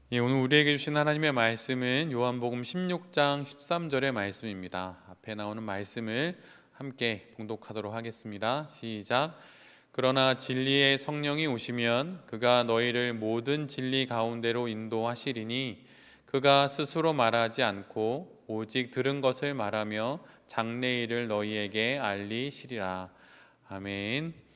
오늘 우리에게 주신 하나님의 말씀은 요한복음 16장 13절의 말씀입니다. 앞에 나오는 말씀을 함께 봉독하도록 하겠습니다. 시작. 그러나 진리의 성령이 오시면 그가 너희를 모든 진리 가운데로 인도하시리니 그가 스스로 말하지 않고 오직 들은 것을 말하며 장래일을 너희에게 알리시리라. 아멘.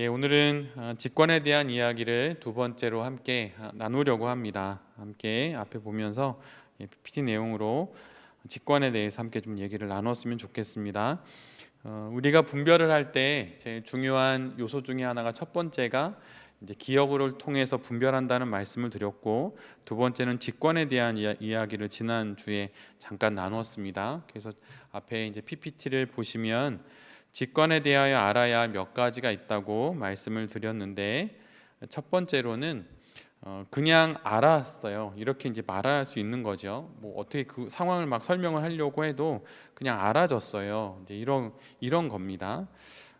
오늘은 직관에 대한 이야기를 두 번째로 함께 나누려고 합니다. 함께 앞에 보면서 PPT 내용으로 직관에 대해서 함께 좀 얘기를 나눴으면 좋겠습니다. 우리가 분별을 할 때 제일 중요한 요소 중에 하나가 첫 번째가 이제 기억을 통해서 분별한다는 말씀을 드렸고, 두 번째는 직관에 대한 이야기를 지난 주에 잠깐 나눴습니다. 그래서 앞에 이제 PPT를 보시면 직관에 대하여 알아야 할 몇 가지가 있다고 말씀을 드렸는데, 첫 번째로는 그냥 알았어요, 이렇게 이제 말할 수 있는 거죠. 뭐 어떻게 그 상황을 막 설명을 하려고 해도 그냥 알아졌어요. 이제 이런 겁니다.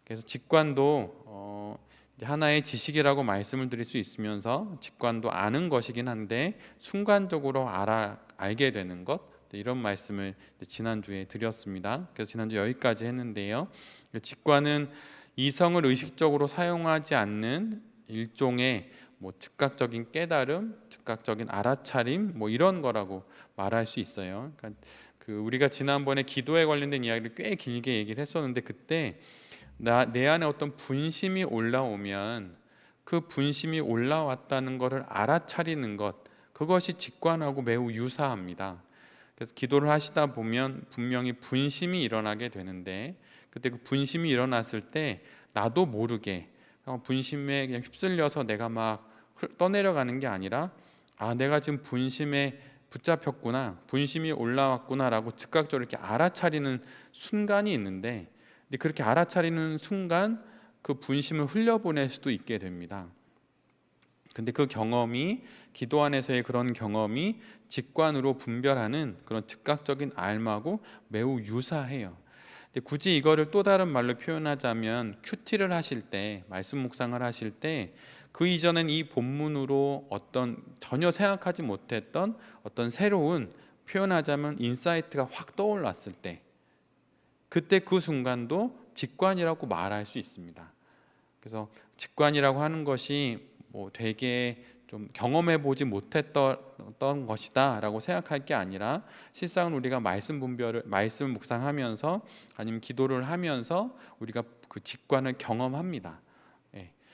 그래서 직관도 이제 하나의 지식이라고 말씀을 드릴 수 있으면서, 직관도 아는 것이긴 한데 순간적으로 알게 되는 것, 이런 말씀을 지난주에 드렸습니다. 그래서 지난주 여기까지 했는데요. 직관은 이성을 의식적으로 사용하지 않는 일종의 즉각적인 깨달음, 즉각적인 알아차림, 이런 거라고 말할 수 있어요. 그러니까 우리가 지난번에 기도에 관련된 이야기를 꽤 길게 얘기를 했었는데, 그때 내 안에 어떤 분심이 올라오면 그 분심이 올라왔다는 것을 알아차리는 것, 그것이 직관하고 매우 유사합니다. 그래서 기도를 하시다 보면 분명히 분심이 일어나게 되는데, 그때 그 분심이 일어났을 때 나도 모르게 분심에 그냥 휩쓸려서 내가 막 떠내려가는 게 아니라, 내가 지금 분심에 붙잡혔구나, 분심이 올라왔구나라고 즉각적으로 이렇게 알아차리는 순간이 있는데, 근데 그렇게 알아차리는 순간 그 분심을 흘려보낼 수도 있게 됩니다. 근데 그 경험이, 기도 안에서의 그런 경험이 직관으로 분별하는 그런 즉각적인 알마고 매우 유사해요. 근데 굳이 이거를 또 다른 말로 표현하자면, 큐티를 하실 때, 말씀 묵상을 하실 때 그 이전엔 이 본문으로 어떤 전혀 생각하지 못했던 어떤 새로운, 표현하자면 인사이트가 확 떠올랐을 때, 그때 그 순간도 직관이라고 말할 수 있습니다. 그래서 직관이라고 하는 것이 되게 좀 경험해 보지 못했던 것이다라고 생각할 게 아니라, 실상은 우리가 말씀을 묵상하면서 아니면 기도를 하면서 우리가 그 직관을 경험합니다.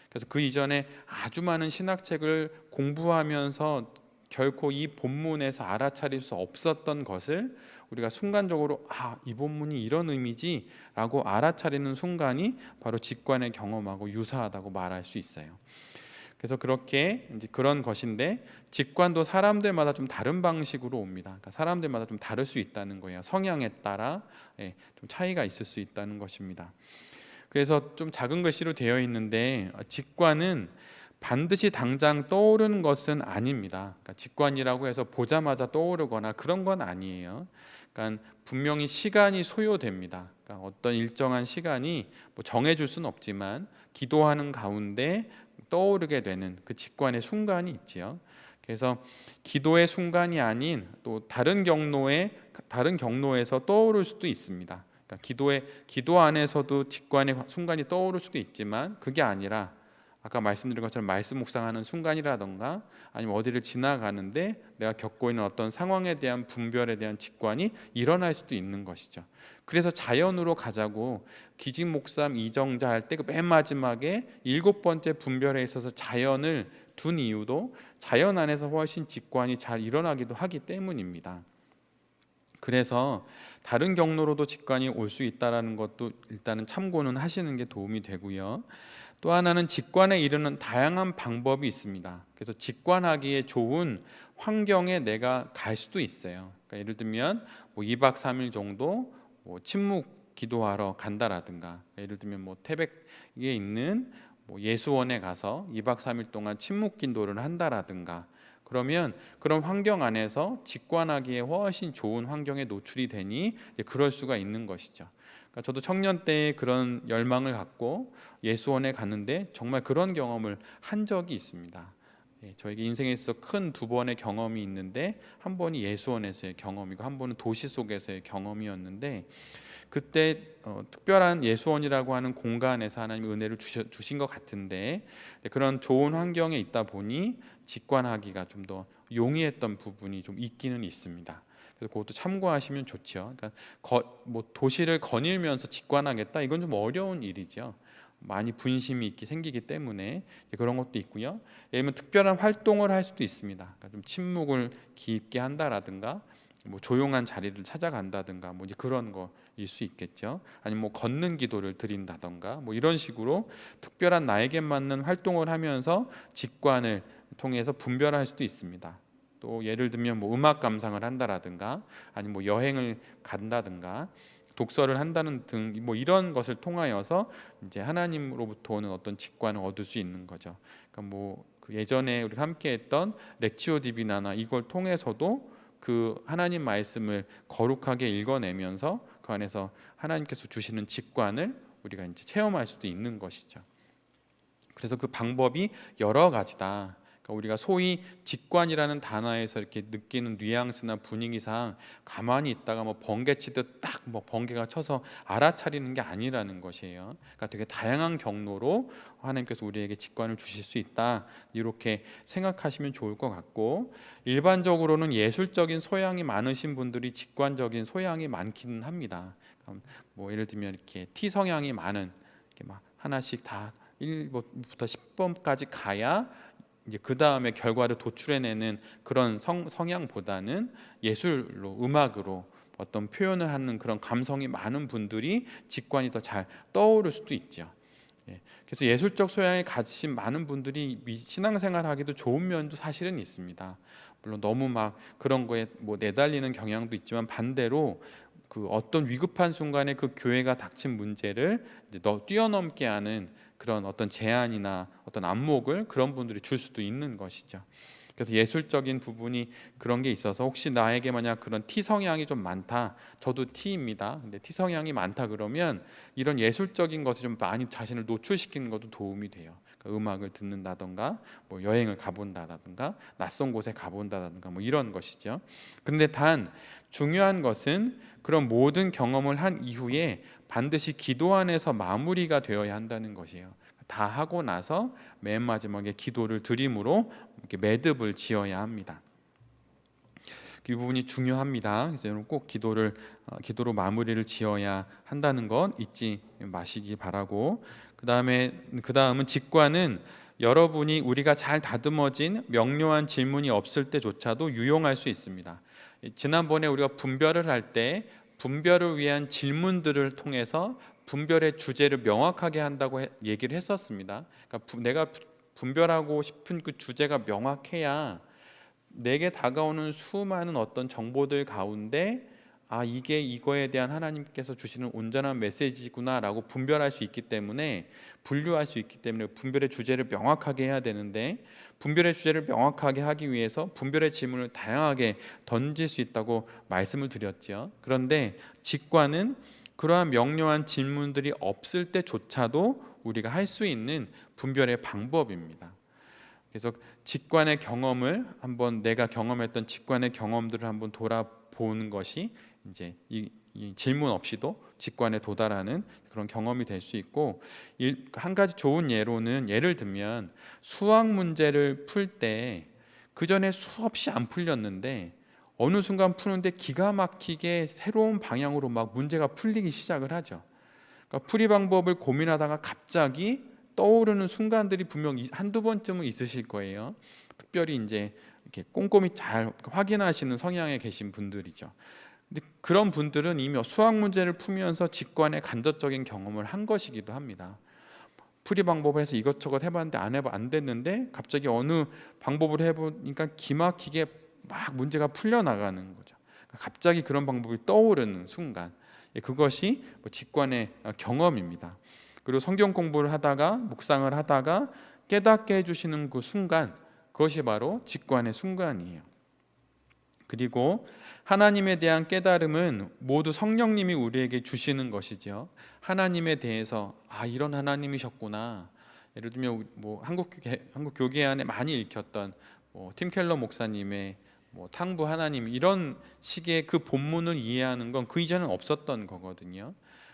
그래서 그 이전에 아주 많은 신학책을 공부하면서 결코 이 본문에서 알아차릴 수 없었던 것을 우리가 순간적으로 이 본문이 이런 의미지라고 알아차리는 순간이 바로 직관의 경험하고 유사하다고 말할 수 있어요. 그래서 그렇게 이제 그런 것인데, 직관도 사람들마다 좀 다른 방식으로 옵니다. 그러니까 사람들마다 좀 다를 수 있다는 거예요. 성향에 따라 좀 차이가 있을 수 있다는 것입니다. 그래서 좀 작은 글씨로 되어 있는데, 직관은 반드시 당장 떠오르는 것은 아닙니다. 그러니까 직관이라고 해서 보자마자 떠오르거나 그런 건 아니에요. 그러니까 분명히 시간이 소요됩니다. 그러니까 어떤 일정한 시간이 정해줄 수는 없지만 기도하는 가운데 떠오르게 되는 그 직관의 순간이 있지요. 그래서 기도의 순간이 아닌 또 다른 경로에서 떠오를 수도 있습니다. 그러니까 기도 안에서도 직관의 순간이 떠오를 수도 있지만, 그게 아니라 아까 말씀드린 것처럼 말씀 묵상하는 순간이라던가 아니면 어디를 지나가는데 내가 겪고 있는 어떤 상황에 대한 분별에 대한 직관이 일어날 수도 있는 것이죠. 그래서 자연으로 가자고 기직 목삼 이정자 할 때 그 맨 마지막에 7번째 분별에 있어서 자연을 둔 이유도 자연 안에서 훨씬 직관이 잘 일어나기도 하기 때문입니다. 그래서 다른 경로로도 직관이 올 수 있다는 것도 일단은 참고는 하시는 게 도움이 되고요. 또 하나는 직관에 이르는 다양한 방법이 있습니다. 그래서 직관하기에 좋은 환경에 내가 갈 수도 있어요. 그러니까 예를 들면 2박 3일 정도 침묵 기도하러 간다라든가, 예를 들면 태백에 있는 예수원에 가서 2박 3일 동안 침묵 기도를 한다라든가, 그러면 그런 환경 안에서 직관하기에 훨씬 좋은 환경에 노출이 되니 그럴 수가 있는 것이죠. 그러니까 저도 청년 때 그런 열망을 갖고 예수원에 갔는데 정말 그런 경험을 한 적이 있습니다. 저에게 인생에 있어서 큰 두 번의 경험이 있는데, 한 번이 예수원에서의 경험이고 한 번은 도시 속에서의 경험이었는데, 그때 특별한 예수원이라고 하는 공간에서 하나님이 은혜를 주신 것 같은데, 그런 좋은 환경에 있다 보니 직관하기가 좀 더 용이했던 부분이 좀 있기는 있습니다. 그래서 그것도 참고하시면 좋죠. 그러니까 뭐 도시를 거닐면서 직관하겠다, 이건 좀 어려운 일이죠. 많이 분심이 생기기 때문에 그런 것도 있고요. 예를 들면 특별한 활동을 할 수도 있습니다. 그러니까 좀 침묵을 깊게 한다라든가, 뭐 조용한 자리를 찾아간다든가, 뭐 이제 그런 거일 수 있겠죠. 아니면 뭐 걷는 기도를 드린다든가, 뭐 이런 식으로 특별한 나에게 맞는 활동을 하면서 직관을 통해서 분별할 수도 있습니다. 또 예를 들면 뭐 음악 감상을 한다라든가, 아니면 뭐 여행을 간다든가, 독서를 한다는 등 뭐 이런 것을 통하여서 이제 하나님으로부터 오는 어떤 직관을 얻을 수 있는 거죠. 그러니까 뭐그 예전에 우리가 함께했던 렉치오 디비나나 이걸 통해서도 그 하나님 말씀을 거룩하게 읽어내면서 그 안에서 하나님께서 주시는 직관을 우리가 이제 체험할 수도 있는 것이죠. 그래서 그 방법이 여러 가지다. 그러니까 우리가 소위 직관이라는 단어에서 이렇게 느끼는 뉘앙스나 분위기상 가만히 있다가 뭐 번개 치듯 딱 뭐 번개가 쳐서 알아차리는 게 아니라는 것이에요. 그러니까 되게 다양한 경로로 하나님께서 우리에게 직관을 주실 수 있다, 이렇게 생각하시면 좋을 것 같고, 일반적으로는 예술적인 소양이 많으신 분들이 직관적인 소양이 많기는 합니다. 뭐 예를 들면 이렇게 T 성향이 많은, 이렇게 막 하나씩 다 1번부터 10번까지 가야 이제 그 다음에 결과를 도출해내는 그런 성향보다는 예술로, 음악으로 어떤 표현을 하는 그런 감성이 많은 분들이 직관이 더 잘 떠오를 수도 있죠. 그래서 예술적 소양을 가지신 많은 분들이 신앙생활하기도 좋은 면도 사실은 있습니다. 물론 너무 막 그런 거에 뭐 내달리는 경향도 있지만, 반대로 그 어떤 위급한 순간에 그 교회가 닥친 문제를 이제 뛰어넘게 하는 그런 어떤 제안이나 어떤 안목을 그런 분들이 줄 수도 있는 것이죠. 그래서 예술적인 부분이 그런 게 있어서, 혹시 나에게 만약 그런 T 성향이 좀 많다, 저도 T입니다. 근데 T 성향이 많다 그러면 이런 예술적인 것을 좀 많이 자신을 노출시키는 것도 도움이 돼요. 그러니까 음악을 듣는다던가, 뭐 여행을 가본다든가, 낯선 곳에 가본다든가, 뭐 이런 것이죠. 근데 단 중요한 것은 그런 모든 경험을 한 이후에 반드시 기도 안에서 마무리가 되어야 한다는 것이에요. 다 하고 나서 맨 마지막에 기도를 드림으로 이렇게 매듭을 지어야 합니다. 이 부분이 중요합니다. 그래서 여러분 꼭 기도로 마무리를 지어야 한다는 것 잊지 마시기 바라고, 그다음은 직관은 여러분이 우리가 잘 다듬어진 명료한 질문이 없을 때조차도 유용할 수 있습니다. 지난번에 우리가 분별을 할 때 분별을 위한 질문들을 통해서 분별의 주제를 명확하게 한다고 얘기를 했었습니다. 그러니까 내가 분별하고 싶은 그 주제가 명확해야 내게 다가오는 수많은 어떤 정보들 가운데, 아, 이게 이거에 대한 하나님께서 주시는 온전한 메시지구나라고 분별할 수 있기 때문에, 분류할 수 있기 때문에 분별의 주제를 명확하게 해야 되는데, 분별의 주제를 명확하게 하기 위해서 분별의 질문을 다양하게 던질 수 있다고 말씀을 드렸죠. 그런데 직관은 그러한 명료한 질문들이 없을 때조차도 우리가 할 수 있는 분별의 방법입니다. 그래서 직관의 경험을 한번, 내가 경험했던 직관의 경험들을 한번 돌아보는 것이 이제 이 질문 없이도 직관에 도달하는 그런 경험이 될 수 있고, 한 가지 좋은 예로는, 예를 들면 수학 문제를 풀 때 그 전에 수없이 안 풀렸는데 어느 순간 푸는데 기가 막히게 새로운 방향으로 막 문제가 풀리기 시작을 하죠. 그러니까 풀이 방법을 고민하다가 갑자기 떠오르는 순간들이 분명 한두 번쯤은 있으실 거예요. 특별히 이제 이렇게 꼼꼼히 잘 확인하시는 성향에 계신 분들이죠. 근데 그런 분들은 이미 수학 문제를 풀면서 직관의 간접적인 경험을 한 것이기도 합니다. 풀이 방법을 해서 이것저것 해봤는데 안 됐는데 갑자기 어느 방법을 해보니까 기막히게 막 문제가 풀려 나가는 거죠. 그러니까 갑자기 그런 방법이 떠오르는 순간, 그것이 직관의 경험입니다. 그리고 성경 공부를 하다가, 묵상을 하다가 깨닫게 해주시는 그 순간, 그것이 바로 직관의 순간이에요. 그리고 하나님에 대한 깨달음은 모두 성령님이 우리에게 주시는 것이죠. 하나님에 대해서, 아, 이런 하나님이셨구나, 예를 들면 뭐 한국 교계 안에 많이 읽혔던 팀 켈러 목사님의 탕부 하나님 이런 식의 그 본문을 이해하는 건 그 이전엔 없었던 거거든요.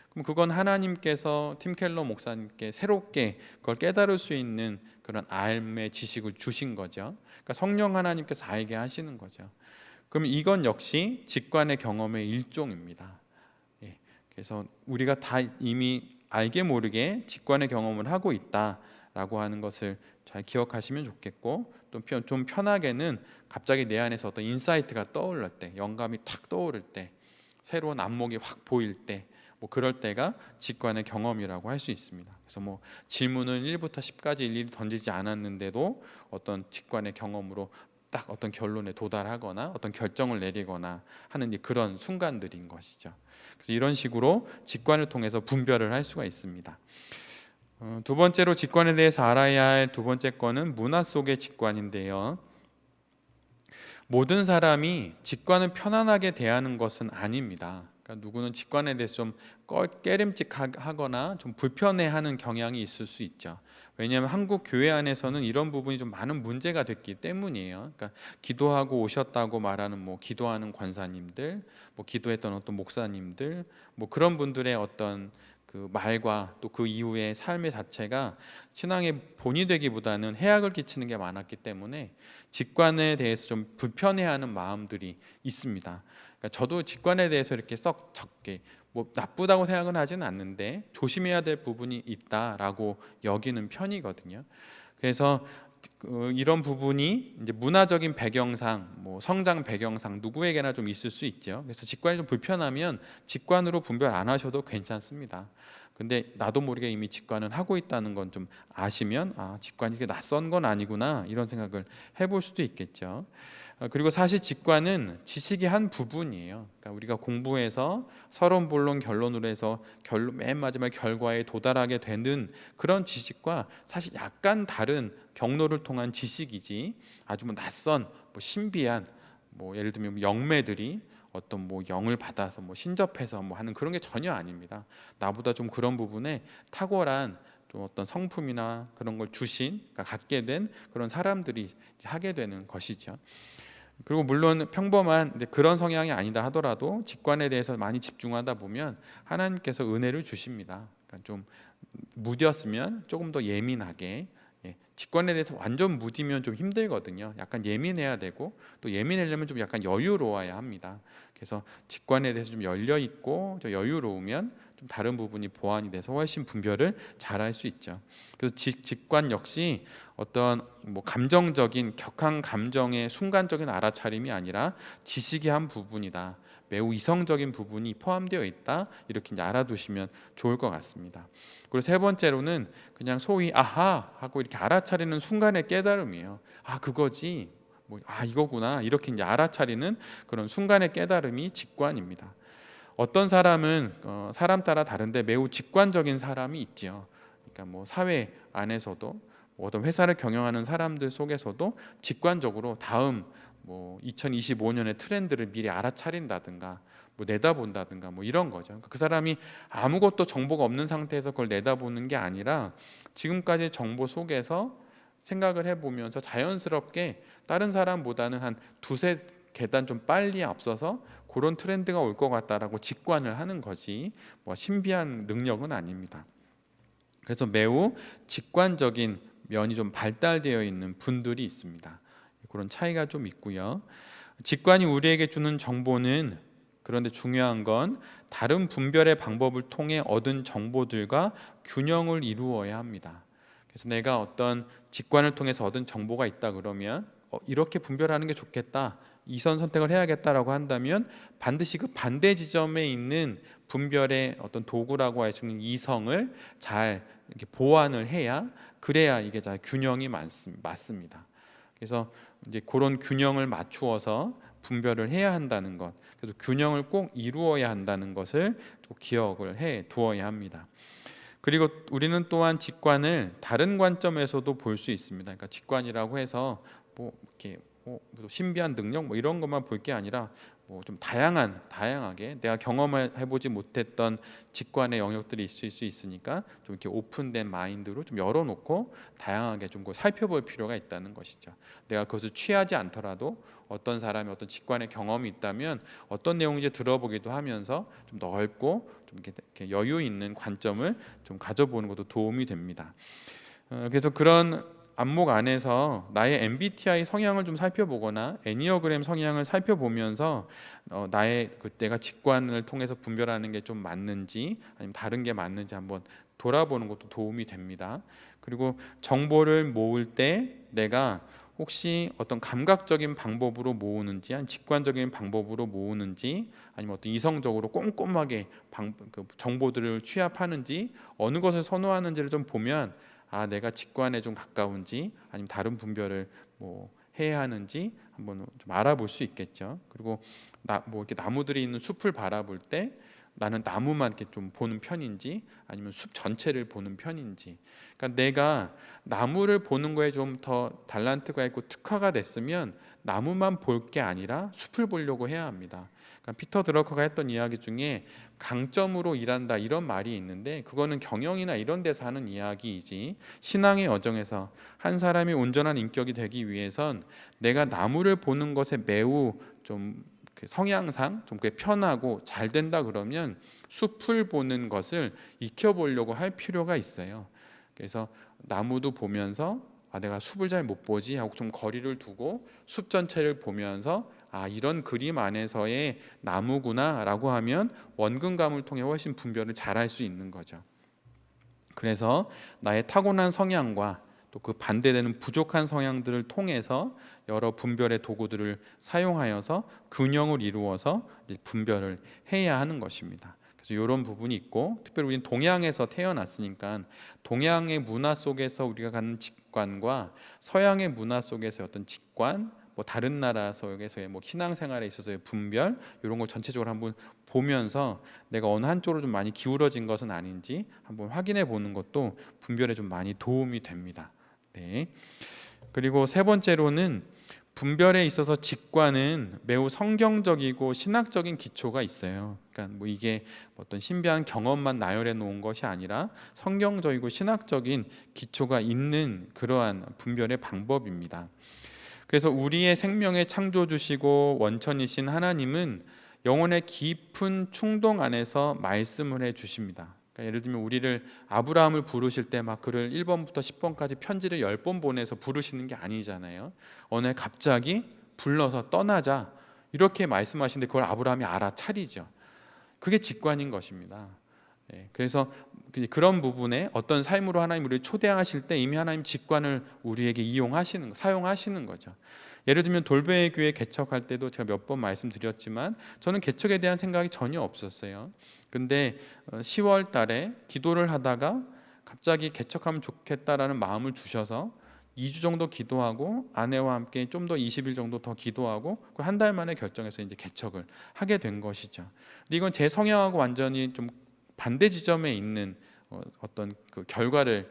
그럼 그건 하나님께서 팀 켈러 목사님께 새롭게 그걸 깨달을 수 있는 그런 알의 지식을 주신 거죠. 그러니까 성령 하나님께서 알게 하시는 거죠. 그럼 이건 역시 직관의 경험의 일종입니다. 예, 그래서 우리가 다 이미 알게 모르게 직관의 경험을 하고 있다라고 하는 것을 잘 기억하시면 좋겠고, 또 좀 편하게는 갑자기 내 안에서 어떤 인사이트가 떠올릴 때, 영감이 탁 떠오를 때, 새로운 안목이 확 보일 때, 그럴 때가 직관의 경험이라고 할 수 있습니다. 그래서 질문은 1부터 10까지 일일이 던지지 않았는데도 어떤 직관의 경험으로 딱 어떤 결론에 도달하거나 어떤 결정을 내리거나 하는 그런 순간들인 것이죠. 그래서 이런 식으로 직관을 통해서 분별을 할 수가 있습니다. 두 번째로 직관에 대해서 알아야 할 두 번째 거는 문화 속의 직관인데요. 모든 사람이 직관을 편안하게 대하는 것은 아닙니다. 그러니까 누구는 직관에 대해서 좀 깨림직하거나 좀 불편해하는 경향이 있을 수 있죠. 왜냐하면 한국 교회 안에서는 이런 부분이 좀 많은 문제가 됐기 때문이에요. 그러니까 기도하고 오셨다고 말하는 기도하는 권사님들, 기도했던 어떤 목사님들, 그런 분들의 어떤 그 말과 또 그 이후의 삶의 자체가 신앙의 본이 되기보다는 해악을 끼치는 게 많았기 때문에 직관에 대해서 좀 불편해하는 마음들이 있습니다. 그러니까 저도 직관에 대해서 이렇게 썩 적게 나쁘다고 생각은 하지는 않는데 조심해야 될 부분이 있다라고 여기는 편이거든요. 그래서 이런 부분이 이제 문화적인 배경상, 성장 배경상 누구에게나 좀 있을 수 있죠. 그래서 직관이 좀 불편하면 직관으로 분별 안 하셔도 괜찮습니다. 근데 나도 모르게 이미 직관은 하고 있다는 건 좀 아시면 직관이 이렇게 낯선 건 아니구나 이런 생각을 해볼 수도 있겠죠. 그리고 사실 직관은 지식의 한 부분이에요. 그러니까 우리가 공부해서 서론 본론 결론으로 해서 맨 마지막 결과에 도달하게 되는 그런 지식과 사실 약간 다른 경로를 통한 지식이지, 아주 낯선 신비한 예를 들면 영매들이 어떤 영을 받아서 신접해서 하는 그런 게 전혀 아닙니다. 나보다 좀 그런 부분에 탁월한 좀 어떤 성품이나 그런 걸 그러니까 갖게 된 그런 사람들이 하게 되는 것이죠. 그리고 물론 평범한 그런 성향이 아니다 하더라도 직관에 대해서 많이 집중하다 보면 하나님께서 은혜를 주십니다. 그러니까 좀 무뎠으면 조금 더 예민하게, 직관에 대해서 완전 무디면 좀 힘들거든요. 약간 예민해야 되고, 또 예민하려면 좀 약간 여유로워야 합니다. 그래서 직관에 대해서 좀 열려 있고 좀 여유로우면 좀 다른 부분이 보완이 돼서 훨씬 분별을 잘할 수 있죠. 그래서 직관 역시 어떤 감정적인 격한 감정의 순간적인 알아차림이 아니라 지식의 한 부분이다, 매우 이성적인 부분이 포함되어 있다, 이렇게 이제 알아두시면 좋을 것 같습니다. 그리고 세 번째로는 그냥 소위 아하 하고 이렇게 알아차리는 순간의 깨달음이에요. 그거지, 이거구나, 이렇게 이제 알아차리는 그런 순간의 깨달음이 직관입니다. 어떤 사람은 사람 따라 다른데 매우 직관적인 사람이 있죠. 그러니까 사회 안에서도 어떤 회사를 경영하는 사람들 속에서도 직관적으로 다음 2025년의 트렌드를 미리 알아차린다든가 내다본다든가 이런 거죠. 그 사람이 아무것도 정보가 없는 상태에서 그걸 내다보는 게 아니라 지금까지 정보 속에서 생각을 해보면서 자연스럽게 다른 사람보다는 한 두세 계단 좀 빨리 앞서서 그런 트렌드가 올 것 같다라고 직관을 하는 거지 신비한 능력은 아닙니다. 그래서 매우 직관적인 면이 좀 발달되어 있는 분들이 있습니다. 그런 차이가 좀 있고요. 직관이 우리에게 주는 정보는, 그런데 중요한 건 다른 분별의 방법을 통해 얻은 정보들과 균형을 이루어야 합니다. 그래서 내가 어떤 직관을 통해서 얻은 정보가 있다 그러면 이렇게 분별하는 게 좋겠다, 이선 선택을 해야겠다라고 한다면 반드시 그 반대 지점에 있는 분별의 어떤 도구라고 할 수 있는 이성을 잘 이렇게 보완을 해야, 그래야 이게 잘 균형이 맞습니다. 그래서 이제 그런 균형을 맞추어서 분별을 해야 한다는 것, 그래서 균형을 꼭 이루어야 한다는 것을 꼭 기억을 해 두어야 합니다. 그리고 우리는 또한 직관을 다른 관점에서도 볼 수 있습니다. 그러니까 직관이라고 해서 이렇게 신비한 능력 이런 것만 볼 게 아니라 뭐 좀 다양하게 내가 경험해보지 못했던 직관의 영역들이 있을 수 있으니까 좀 이렇게 오픈된 마인드로 좀 열어놓고 다양하게 좀 살펴볼 필요가 있다는 것이죠. 내가 그것을 취하지 않더라도 어떤 사람이 어떤 직관의 경험이 있다면 어떤 내용인지 들어보기도 하면서 좀 넓고 좀 이렇게 여유 있는 관점을 좀 가져보는 것도 도움이 됩니다. 그래서 그런 안목 안에서 나의 MBTI 성향을 좀 살펴보거나 애니어그램 성향을 살펴보면서 나의 그때가 직관을 통해서 분별하는 게 좀 맞는지 아니면 다른 게 맞는지 한번 돌아보는 것도 도움이 됩니다. 그리고 정보를 모을 때 내가 혹시 어떤 감각적인 방법으로 모으는지 아니면 직관적인 방법으로 모으는지 아니면 어떤 이성적으로 꼼꼼하게 그 정보들을 취합하는지 어느 것을 선호하는지를 좀 보면 내가 직관에 좀 가까운지 아니면 다른 분별을 뭐 해야 하는지 한번 좀 알아볼 수 있겠죠. 그리고 뭐 이렇게 나무들이 있는 숲을 바라볼 때 나는 나무만 이렇게 좀 보는 편인지 아니면 숲 전체를 보는 편인지, 그러니까 내가 나무를 보는 거에 좀 더 달란트가 있고 특화가 됐으면 나무만 볼 게 아니라 숲을 보려고 해야 합니다. 그러니까 피터 드러커가 했던 이야기 중에 강점으로 일한다 이런 말이 있는데 그거는 경영이나 이런 데서 하는 이야기이지 신앙의 여정에서 한 사람이 온전한 인격이 되기 위해선 내가 나무를 보는 것에 매우 좀 성향상 좀 편하고 잘 된다 그러면 숲을 보는 것을 익혀보려고 할 필요가 있어요. 그래서 나무도 보면서 내가 숲을 잘 못 보지 하고 좀 거리를 두고 숲 전체를 보면서 이런 그림 안에서의 나무구나 라고 하면 원근감을 통해 훨씬 분별을 잘할 수 있는 거죠. 그래서 나의 타고난 성향과 또 그 반대되는 부족한 성향들을 통해서 여러 분별의 도구들을 사용하여서 균형을 이루어서 분별을 해야 하는 것입니다. 그래서 이런 부분이 있고, 특별히 우리는 동양에서 태어났으니까 동양의 문화 속에서 우리가 갖는 직관과 서양의 문화 속에서의 어떤 직관, 뭐 다른 나라 속에서의 뭐 신앙생활에 있어서의 분별 이런 걸 전체적으로 한번 보면서 내가 어느 한쪽으로 좀 많이 기울어진 것은 아닌지 한번 확인해 보는 것도 분별에 좀 많이 도움이 됩니다. 네. 그리고 세 번째로는 분별에 있어서 직관은 매우 성경적이고 신학적인 기초가 있어요. 그러니까 뭐 이게 어떤 신비한 경험만 나열해 놓은 것이 아니라 성경적이고 신학적인 기초가 있는 그러한 분별의 방법입니다. 그래서 우리의 생명의 창조주시고 원천이신 하나님은 영혼의 깊은 충동 안에서 말씀을 해주십니다. 그러니까 예를 들면 우리를 아브라함을 부르실 때 막 그를 1번부터 10번까지 편지를 10번 보내서 부르시는 게 아니잖아요. 어느 날 갑자기 불러서 떠나자 이렇게 말씀하시는데 그걸 아브라함이 알아차리죠. 그게 직관인 것입니다. 그래서 그런 부분에 어떤 삶으로 하나님 우리를 초대하실 때 이미 하나님 직관을 우리에게 사용하시는 거죠. 예를 들면 돌베이 교회 개척할 때도 제가 몇 번 말씀드렸지만 저는 개척에 대한 생각이 전혀 없었어요. 근데 10월 달에 기도를 하다가 갑자기 개척하면 좋겠다라는 마음을 주셔서 2주 정도 기도하고 아내와 함께 좀 더 20일 정도 더 기도하고 한 달 만에 결정해서 이제 개척을 하게 된 것이죠. 근데 이건 제 성향하고 완전히 좀 반대 지점에 있는 어떤 그 결과를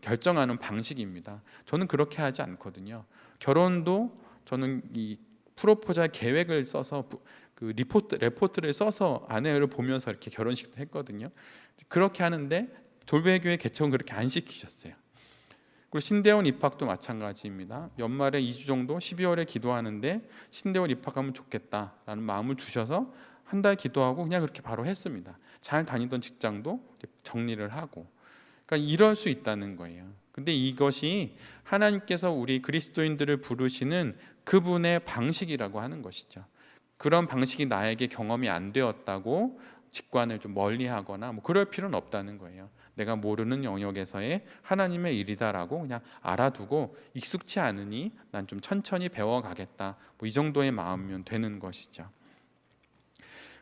결정하는 방식입니다. 저는 그렇게 하지 않거든요. 결혼도 저는 이 프로포잘 계획을 써서 그 레포트를 써서 아내를 보면서 이렇게 결혼식도 했거든요. 그렇게 하는데 돌베교회 개척은 그렇게 안 시키셨어요. 그리고 신대원 입학도 마찬가지입니다. 연말에 2주 정도 12월에 기도하는데 신대원 입학하면 좋겠다라는 마음을 주셔서 한 달 기도하고 그냥 그렇게 바로 했습니다. 잘 다니던 직장도 정리를 하고, 그러니까 이럴 수 있다는 거예요. 근데 이것이 하나님께서 우리 그리스도인들을 부르시는 그분의 방식이라고 하는 것이죠. 그런 방식이 나에게 경험이 안 되었다고 직관을 좀 멀리하거나 뭐 그럴 필요는 없다는 거예요. 내가 모르는 영역에서의 하나님의 일이다라고 그냥 알아두고 익숙치 않으니 난 좀 천천히 배워가겠다, 뭐 이 정도의 마음이면 되는 것이죠.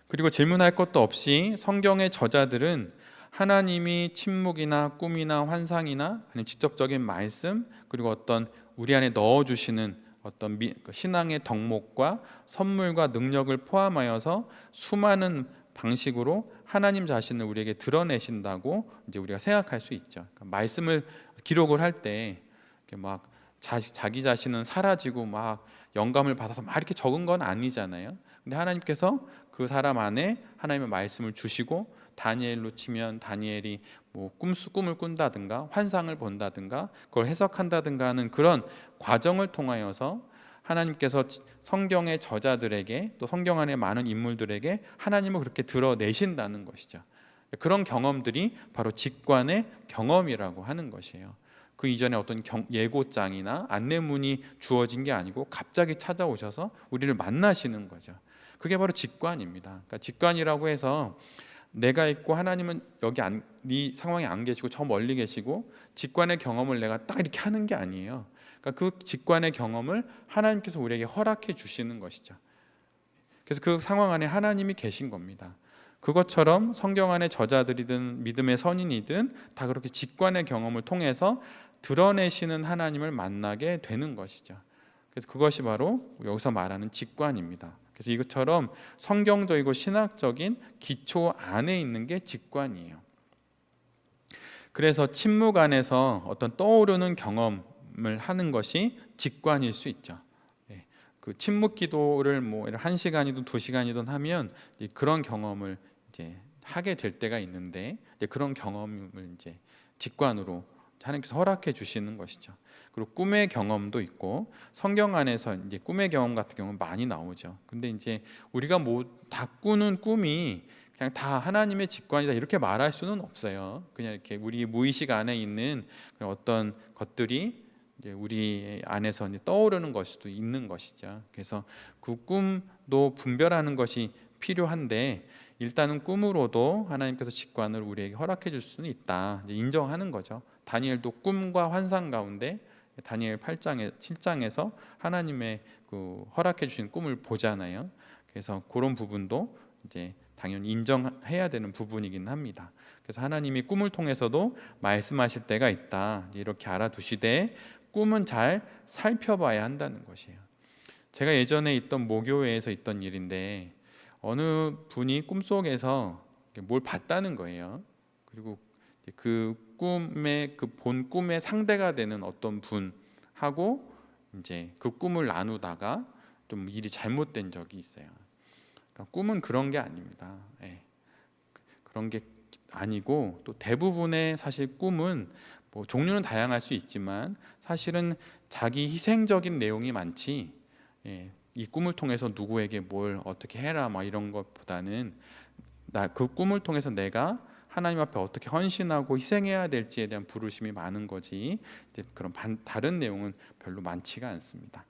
그리고 질문할 것도 없이 성경의 저자들은 하나님이 침묵이나 꿈이나 환상이나 아니면 직접적인 말씀 그리고 어떤 우리 안에 넣어주시는 어떤 신앙의 덕목과 선물과 능력을 포함하여서 수많은 방식으로 하나님 자신을 우리에게 드러내신다고 이제 우리가 생각할 수 있죠. 그러니까 말씀을 기록을 할 때 막 자기 자신은 사라지고 막 영감을 받아서 막 이렇게 적은 건 아니잖아요. 근데 하나님께서 그 사람 안에 하나님의 말씀을 주시고, 다니엘로 치면 다니엘이 뭐 꿈을 꾼다든가 환상을 본다든가 그걸 해석한다든가 하는 그런 과정을 통하여서 하나님께서 성경의 저자들에게, 또 성경 안에 많은 인물들에게 하나님을 그렇게 드러내신다는 것이죠. 그런 경험들이 바로 직관의 경험이라고 하는 것이에요. 그 이전에 어떤 예고장이나 안내문이 주어진 게 아니고 갑자기 찾아오셔서 우리를 만나시는 거죠. 그게 바로 직관입니다. 그러니까 직관이라고 해서 내가 있고 하나님은 여기 네 상황에 안 계시고 저 멀리 계시고 직관의 경험을 내가 딱 이렇게 하는 게 아니에요. 그러니까 그 직관의 경험을 하나님께서 우리에게 허락해 주시는 것이죠. 그래서 그 상황 안에 하나님이 계신 겁니다. 그것처럼 성경 안의 저자들이든 믿음의 선인이든 다 그렇게 직관의 경험을 통해서 드러내시는 하나님을 만나게 되는 것이죠. 그래서 그것이 바로 여기서 말하는 직관입니다. 그래서 이것처럼 성경적이고 신학적인 기초 안에 있는 게 직관이에요. 그래서 침묵 안에서 어떤 떠오르는 경험을 하는 것이 직관일 수 있죠. 그 침묵 기도를 뭐 1시간이든 2시간이든 하면 그런 경험을 이제 하게 될 때가 있는데, 그런 경험을 이제 직관으로 하나님께서 허락해 주시는 것이죠. 그리고 꿈의 경험도 있고, 성경 안에서 이제 꿈의 경험 같은 경우는 많이 나오죠. 근데 이제 우리가 뭐 다 꾸는 꿈이 그냥 다 하나님의 직관이다 이렇게 말할 수는 없어요. 그냥 이렇게 우리 무의식 안에 있는 그런 어떤 것들이 이제 우리 안에서 이제 떠오르는 것일 수도 있는 것이죠. 그래서 그 꿈도 분별하는 것이 필요한데, 일단은 꿈으로도 하나님께서 직관을 우리에게 허락해 줄 수는 있다, 인정하는 거죠. 다니엘도 꿈과 환상 가운데 다니엘 8장에 7장에서 하나님의 그 허락해 주신 꿈을 보잖아요. 그래서 그런 부분도 이제 당연히 인정해야 되는 부분이긴 합니다. 그래서 하나님이 꿈을 통해서도 말씀하실 때가 있다, 이렇게 알아두시되 꿈은 잘 살펴봐야 한다는 것이에요. 제가 예전에 있던 모교회에서 있던 일인데, 어느 분이 꿈속에서 뭘 봤다는 거예요. 그리고 그 꿈의 그 본 꿈의 상대가 되는 어떤 분하고 이제 그 꿈을 나누다가 좀 일이 잘못된 적이 있어요. 그러니까 꿈은 그런 게 아닙니다. 그런 게 아니고, 또 대부분의 사실 꿈은 뭐 종류는 다양할 수 있지만 사실은 자기 희생적인 내용이 많지, 이 꿈을 통해서 누구에게 뭘 어떻게 해라 막 이런 것보다는 그 꿈을 통해서 내가 하나님 앞에 어떻게 헌신하고 희생해야 될지에 대한 부르심이 많은 거지, 이제 그런 다른 내용은 별로 많지가 않습니다.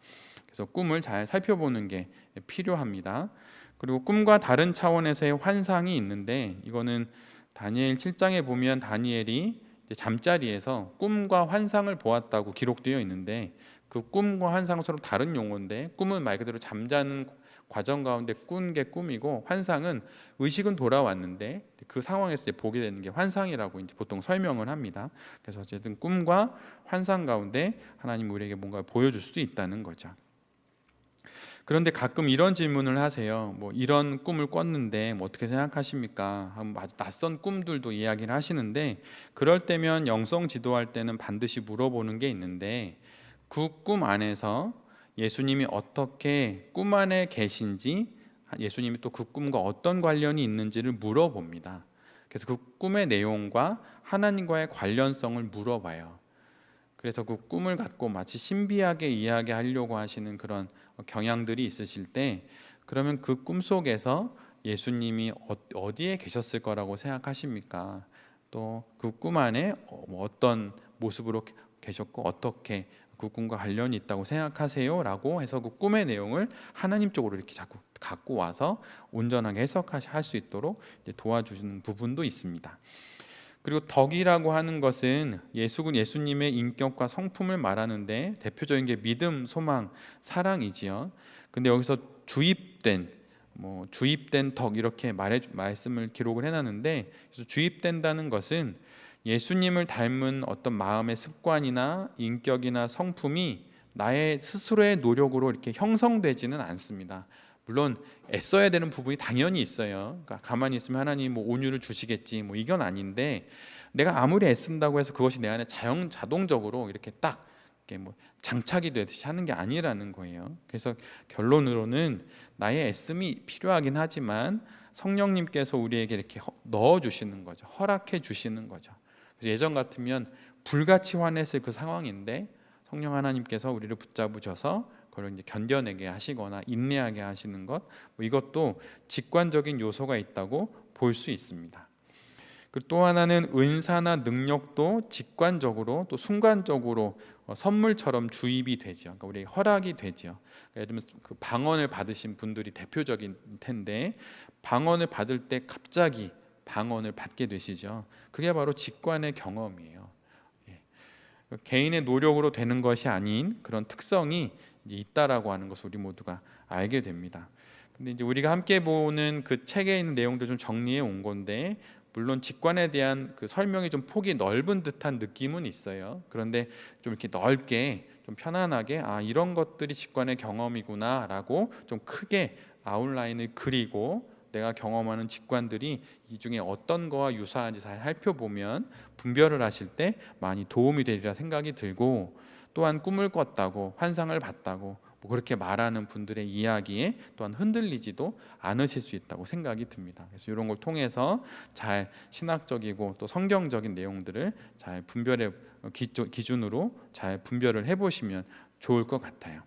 그래서 꿈을 잘 살펴보는 게 필요합니다. 그리고 꿈과 다른 차원에서의 환상이 있는데, 이거는 다니엘 7장에 보면 다니엘이 잠자리에서 꿈과 환상을 보았다고 기록되어 있는데, 그 꿈과 환상은 서로 다른 용어인데, 꿈은 말 그대로 잠자는 과정 가운데 꾼 게 꿈이고, 환상은 의식은 돌아왔는데 그 상황에서 이제 보게 되는 게 환상이라고 이제 보통 설명을 합니다. 그래서 어쨌든 꿈과 환상 가운데 하나님 우리에게 뭔가 보여줄 수도 있다는 거죠. 그런데 가끔 이런 질문을 하세요. 뭐 이런 꿈을 꿨는데 뭐 어떻게 생각하십니까? 아주 낯선 꿈들도 이야기를 하시는데, 그럴 때면 영성 지도할 때는 반드시 물어보는 게 있는데, 그 꿈 안에서 예수님이 어떻게 꿈 안에 계신지, 예수님이 또 그 꿈과 어떤 관련이 있는지를 물어봅니다. 그래서 그 꿈의 내용과 하나님과의 관련성을 물어봐요. 그래서 그 꿈을 갖고 마치 신비하게 이야기하려고 하시는 그런 경향들이 있으실 때, 그러면 그 꿈 속에서 예수님이 어디에 계셨을 거라고 생각하십니까? 또 그 꿈 안에 어떤 모습으로 계셨고 어떻게 그 꿈과 관련이 있다고 생각하세요? 라고 해서 그 꿈의 내용을 하나님 쪽으로 이렇게 자꾸 갖고 와서 온전하게 해석할 수 있도록 도와주시는 부분도 있습니다. 그리고 덕이라고 하는 것은 예수님의 인격과 성품을 말하는데, 대표적인 게 믿음, 소망, 사랑이지요. 근데 여기서 주입된 덕 이렇게 말씀을 기록을 해놨는데, 그래서 주입된다는 것은 예수님을 닮은 어떤 마음의 습관이나 인격이나 성품이 나의 스스로의 노력으로 이렇게 형성되지는 않습니다. 물론 애써야 되는 부분이 당연히 있어요. 그러니까 가만히 있으면 하나님 뭐 온유를 주시겠지 뭐 이건 아닌데, 내가 아무리 애쓴다고 해서 그것이 내 안에 자동적으로 이렇게 딱 이렇게 뭐 장착이 되듯이 하는 게 아니라는 거예요. 그래서 결론으로는 나의 애씀이 필요하긴 하지만 성령님께서 우리에게 이렇게 넣어 주시는 거죠. 허락해 주시는 거죠. 그래서 예전 같으면 불같이 화냈을 그 상황인데 성령 하나님께서 우리를 붙잡으셔서 그걸 이제 견뎌내게 하시거나 인내하게 하시는 것, 뭐 이것도 직관적인 요소가 있다고 볼 수 있습니다. 그리고 또 하나는 은사나 능력도 직관적으로 또 순간적으로 선물처럼 주입이 되죠. 그러니까 우리에게 허락이 되죠. 예를 들면 그 방언을 받으신 분들이 대표적인 텐데 방언을 받을 때 갑자기 방언을 받게 되시죠. 그게 바로 직관의 경험이에요. 예. 개인의 노력으로 되는 것이 아닌 그런 특성이 이제 있다라고 하는 것을 우리 모두가 알게 됩니다. 근데 이제 우리가 함께 보는 그 책에 있는 내용도 좀 정리해 온 건데 물론 직관에 대한 그 설명이 좀 폭이 넓은 듯한 느낌은 있어요. 그런데 좀 이렇게 넓게 좀 편안하게 이런 것들이 직관의 경험이구나라고 좀 크게 아웃라인을 그리고 내가 경험하는 직관들이 이 중에 어떤 거와 유사한지 잘 살펴보면 분별을 하실 때 많이 도움이 되리라 생각이 들고, 또한 꿈을 꿨다고 환상을 봤다고 뭐 그렇게 말하는 분들의 이야기에 또한 흔들리지도 않으실 수 있다고 생각이 듭니다. 그래서 이런 걸 통해서 잘 신학적이고 또 성경적인 내용들을 잘 분별의 기준으로 잘 분별을 해보시면 좋을 것 같아요.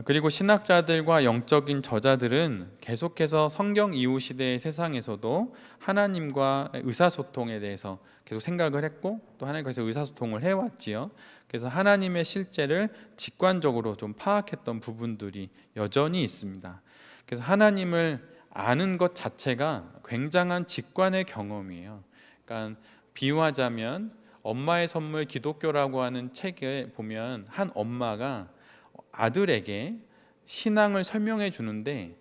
그리고 신학자들과 영적인 저자들은 계속해서 성경 이후 시대의 세상에서도 하나님과 의사소통에 대해서 계속 생각을 했고 또 하나님께서 의사소통을 해왔지요. 그래서 하나님의 실제를 직관적으로 좀 파악했던 부분들이 여전히 있습니다. 그래서 하나님을 아는 것 자체가 굉장한 직관의 경험이에요. 그러니까 비유하자면 엄마의 선물 기독교라고 하는 책에 보면 한 엄마가 아들에게 신앙을 설명해 주는데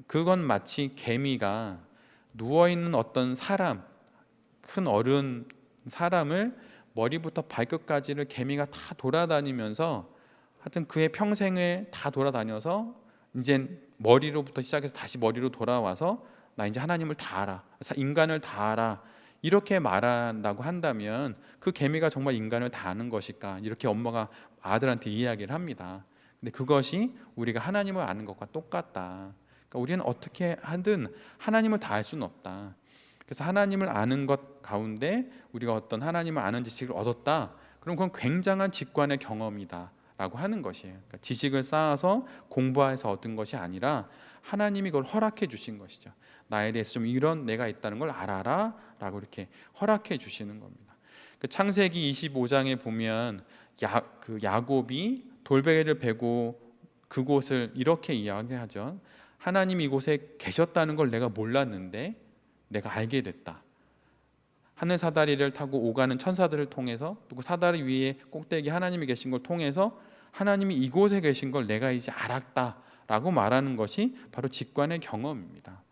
그건 마치 개미가 누워있는 어떤 사람, 큰 어른 사람을 머리부터 발끝까지를 개미가 다 돌아다니면서 하여튼 그의 평생을 다 돌아다녀서 이제 머리로부터 시작해서 다시 머리로 돌아와서 나 이제 하나님을 다 알아, 인간을 다 알아, 이렇게 말한다고 한다면 그 개미가 정말 인간을 다 아는 것일까? 이렇게 엄마가 아들한테 이야기를 합니다. 근데 그것이 우리가 하나님을 아는 것과 똑같다. 그러니까 우리는 어떻게 하든 하나님을 다 알 수는 없다. 그래서 하나님을 아는 것 가운데 우리가 어떤 하나님을 아는 지식을 얻었다. 그럼 그건 굉장한 직관의 경험이다 라고 하는 것이에요. 그러니까 지식을 쌓아서 공부해서 얻은 것이 아니라 하나님이 그걸 허락해 주신 것이죠. 나에 대해서 좀 이런 내가 있다는 걸 알아라 라고 이렇게 허락해 주시는 겁니다. 그 창세기 25장에 보면 야곱이 돌베개를 베고 그곳을 이렇게 이야기하죠. 하나님이 이곳에 계셨다는 걸 내가 몰랐는데 내가 알게 됐다. 하늘 사다리를 타고 오가는 천사들을 통해서 또 그 사다리 위에 꼭대기 하나님이 계신 걸 통해서 하나님이 이곳에 계신 걸 내가 이제 알았다라고 말하는 것이 바로 직관의 경험입니다.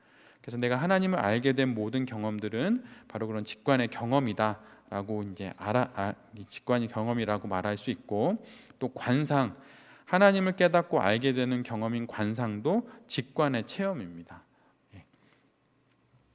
그래서 내가 하나님을 알게 된 모든 경험들은 바로 그런 직관의 경험이다라고 이제 직관의 경험이라고 말할 수 있고, 또 관상, 하나님을 깨닫고 알게 되는 경험인 관상도 직관의 체험입니다.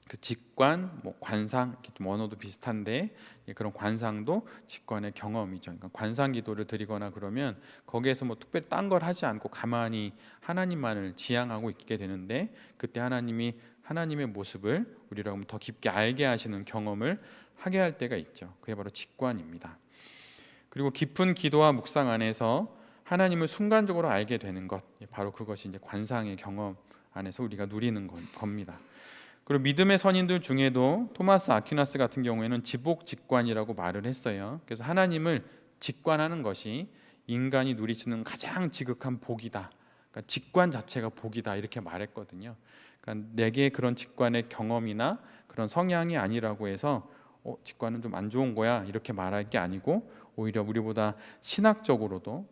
그 직관, 뭐 관상, 이렇게 좀 언어도 비슷한데 그런 관상도 직관의 경험이죠. 그러니까 관상 기도를 드리거나 그러면 거기에서 뭐 특별히 딴 걸 하지 않고 가만히 하나님만을 지향하고 있게 되는데 그때 하나님이 하나님의 모습을 우리로 더 깊게 알게 하시는 경험을 하게 할 때가 있죠. 그게 바로 직관입니다. 그리고 깊은 기도와 묵상 안에서 하나님을 순간적으로 알게 되는 것, 바로 그것이 이제 관상의 경험 안에서 우리가 누리는 겁니다. 그리고 믿음의 선인들 중에도 토마스 아퀴나스 같은 경우에는 지복직관이라고 말을 했어요. 그래서 하나님을 직관하는 것이 인간이 누리시는 가장 지극한 복이다. 그러니까 직관 자체가 복이다 이렇게 말했거든요. 그러니까 내게 그런 직관의 경험이나 그런 성향이 아니라고 해서 직관은 좀 안 좋은 거야 이렇게 말할 게 아니고, 오히려 우리보다 신앙적으로도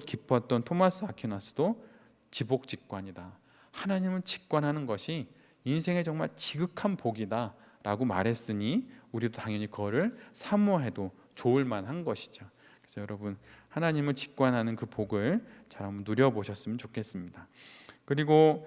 깊었던 토마스 아퀴나스도 지복직관이다. 하나님을 직관하는 것이 인생의 정말 지극한 복이다 라고 말했으니 우리도 당연히 그거를 사모해도 좋을 만한 것이죠. 그래서 여러분 하나님을 직관하는 그 복을 잘 한번 누려보셨으면 좋겠습니다. 그리고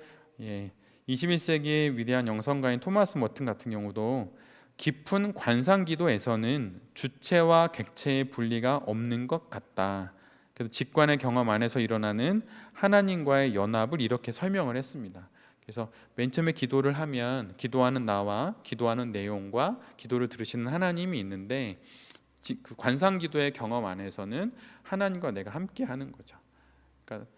21세기의 위대한 영성가인 토마스 머튼 같은 경우도 깊은 관상기도에서는 주체와 객체의 분리가 없는 것 같다. 그래서 직관의 경험 안에서 일어나는 하나님과의 연합을 이렇게 설명을 했습니다. 그래서 맨 처음에 기도를 하면 기도하는 나와 기도하는 내용과 기도를 들으시는 하나님이 있는데, 그 관상기도의 경험 안에서는 하나님과 내가 함께 하는 거죠. 그러니까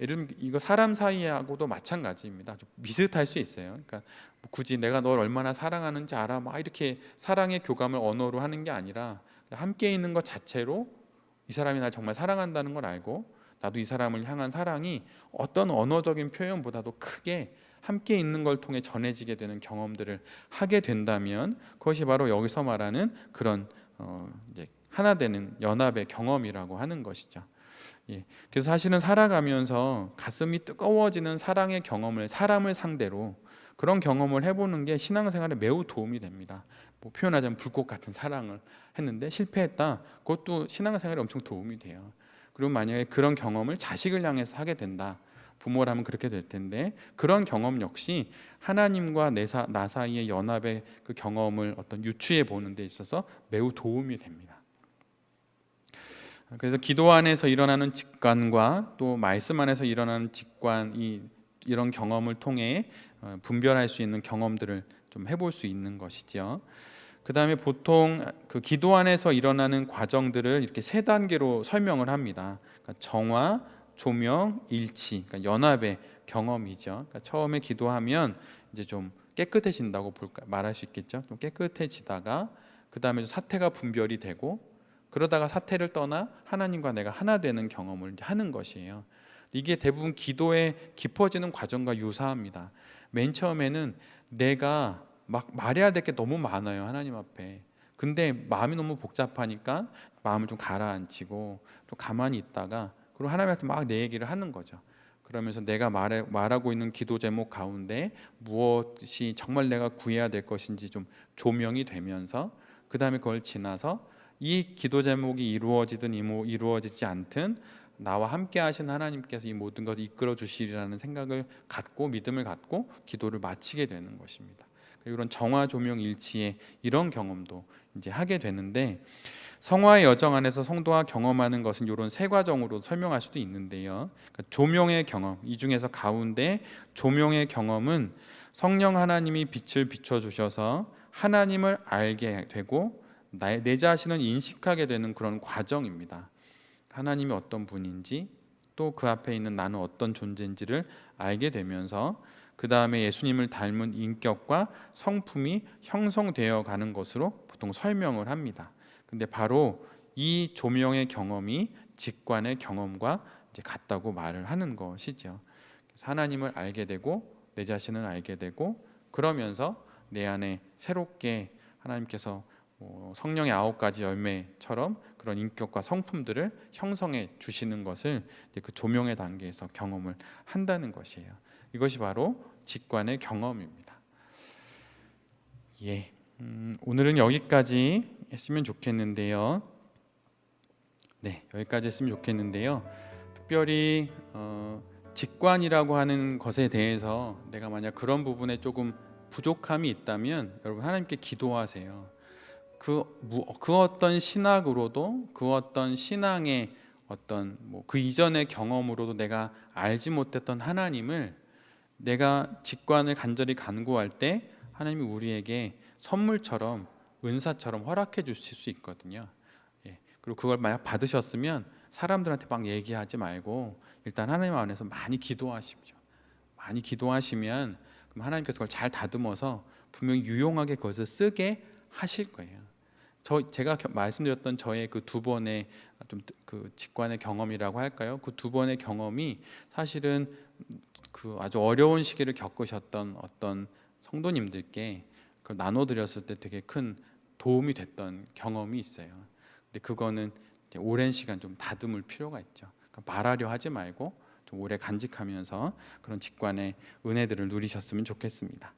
예를 들면 이거 사람 사이하고도 마찬가지입니다. 좀 비슷할 수 있어요. 그러니까 뭐 굳이 내가 널 얼마나 사랑하는지 알아, 막 이렇게 사랑의 교감을 언어로 하는 게 아니라 함께 있는 것 자체로 이 사람이 날 정말 사랑한다는 걸 알고, 나도 이 사람을 향한 사랑이 어떤 언어적인 표현보다도 크게 함께 있는 걸 통해 전해지게 되는 경험들을 하게 된다면, 그것이 바로 여기서 말하는 그런 이제 하나 되는 연합의 경험이라고 하는 것이죠. 예. 그래서 사실은 살아가면서 가슴이 뜨거워지는 사랑의 경험을, 사람을 상대로 그런 경험을 해보는 게 신앙생활에 매우 도움이 됩니다. 뭐 표현하자면 불꽃 같은 사랑을 했는데 실패했다. 그것도 신앙생활에 엄청 도움이 돼요. 그리고 만약에 그런 경험을 자식을 향해서 하게 된다. 부모라면 그렇게 될 텐데, 그런 경험 역시 하나님과 나 사이의 연합의 그 경험을 어떤 유추해 보는 데 있어서 매우 도움이 됩니다. 그래서 기도 안에서 일어나는 직관과 또 말씀 안에서 일어나는 직관, 이런 경험을 통해 분별할 수 있는 경험들을 좀 해볼 수 있는 것이죠. 그 다음에 보통 그 기도 안에서 일어나는 과정들을 이렇게 세 단계로 설명을 합니다. 그러니까 정화, 조명, 일치, 그러니까 연합의 경험이죠. 그러니까 처음에 기도하면 이제 좀 깨끗해진다고 말할 수 있겠죠. 좀 깨끗해지다가 그 다음에 사태가 분별이 되고, 그러다가 사태를 떠나 하나님과 내가 하나 되는 경험을 이제 하는 것이에요. 이게 대부분 기도의 깊어지는 과정과 유사합니다. 맨 처음에는 내가 막 말해야 될 게 너무 많아요, 하나님 앞에. 근데 마음이 너무 복잡하니까 마음을 좀 가라앉히고 좀 가만히 있다가, 그리고 하나님한테 막 내 얘기를 하는 거죠. 그러면서 내가 말하고 있는 기도 제목 가운데 무엇이 정말 내가 구해야 될 것인지 좀 조명이 되면서, 그 다음에 그걸 지나서 이 기도 제목이 이루어지든 이루어지지 않든 나와 함께 하신 하나님께서 이 모든 것을 이끌어 주시리라는 생각을 갖고, 믿음을 갖고 기도를 마치게 되는 것입니다. 이런 정화 조명 일치의 이런 경험도 이제 하게 되는데, 성화의 여정 안에서 성도가 경험하는 것은 이런 세 과정으로 설명할 수도 있는데요. 그러니까 조명의 경험, 이 중에서 가운데 조명의 경험은 성령 하나님이 빛을 비춰 주셔서 하나님을 알게 되고 내 자신을 인식하게 되는 그런 과정입니다. 하나님이 어떤 분인지, 또 그 앞에 있는 나는 어떤 존재인지를 알게 되면서 그 다음에 예수님을 닮은 인격과 성품이 형성되어 가는 것으로 보통 설명을 합니다. 근데 바로 이 조명의 경험이 직관의 경험과 이제 같다고 말을 하는 것이죠. 그래서 하나님을 알게 되고 내 자신을 알게 되고, 그러면서 내 안에 새롭게 하나님께서 성령의 9가지 열매처럼 그런 인격과 성품들을 형성해 주시는 것을 이제 그 조명의 단계에서 경험을 한다는 것이에요. 이것이 바로 직관의 경험입니다. 예, 오늘은 여기까지 했으면 좋겠는데요. 네, 여기까지 했으면 좋겠는데요. 특별히 직관이라고 하는 것에 대해서 내가 만약 그런 부분에 조금 부족함이 있다면 여러분 하나님께 기도하세요. 그 어떤 신학으로도, 그 어떤 신앙의 어떤 그 이전의 경험으로도 내가 알지 못했던 하나님을 내가 직관을 간절히 간구할 때 하나님이 우리에게 선물처럼, 은사처럼 허락해 주실 수 있거든요. 예. 그리고 그걸 만약 받으셨으면 사람들한테 막 얘기하지 말고 일단 하나님 안에서 많이 기도하십시오. 많이 기도하시면 그럼 하나님께서 그걸 잘 다듬어서 분명히 유용하게 그것을 쓰게 하실 거예요. 제가 말씀드렸던 저의 그 두 번의 좀 그 직관의 경험이라고 할까요? 그 두 번의 경험이 사실은 그 아주 어려운 시기를 겪으셨던 어떤 성도님들께 그 나눠드렸을 때 되게 큰 도움이 됐던 경험이 있어요. 근데 그거는 이제 오랜 시간 좀 다듬을 필요가 있죠. 그러니까 말하려 하지 말고 좀 오래 간직하면서 그런 직관의 은혜들을 누리셨으면 좋겠습니다.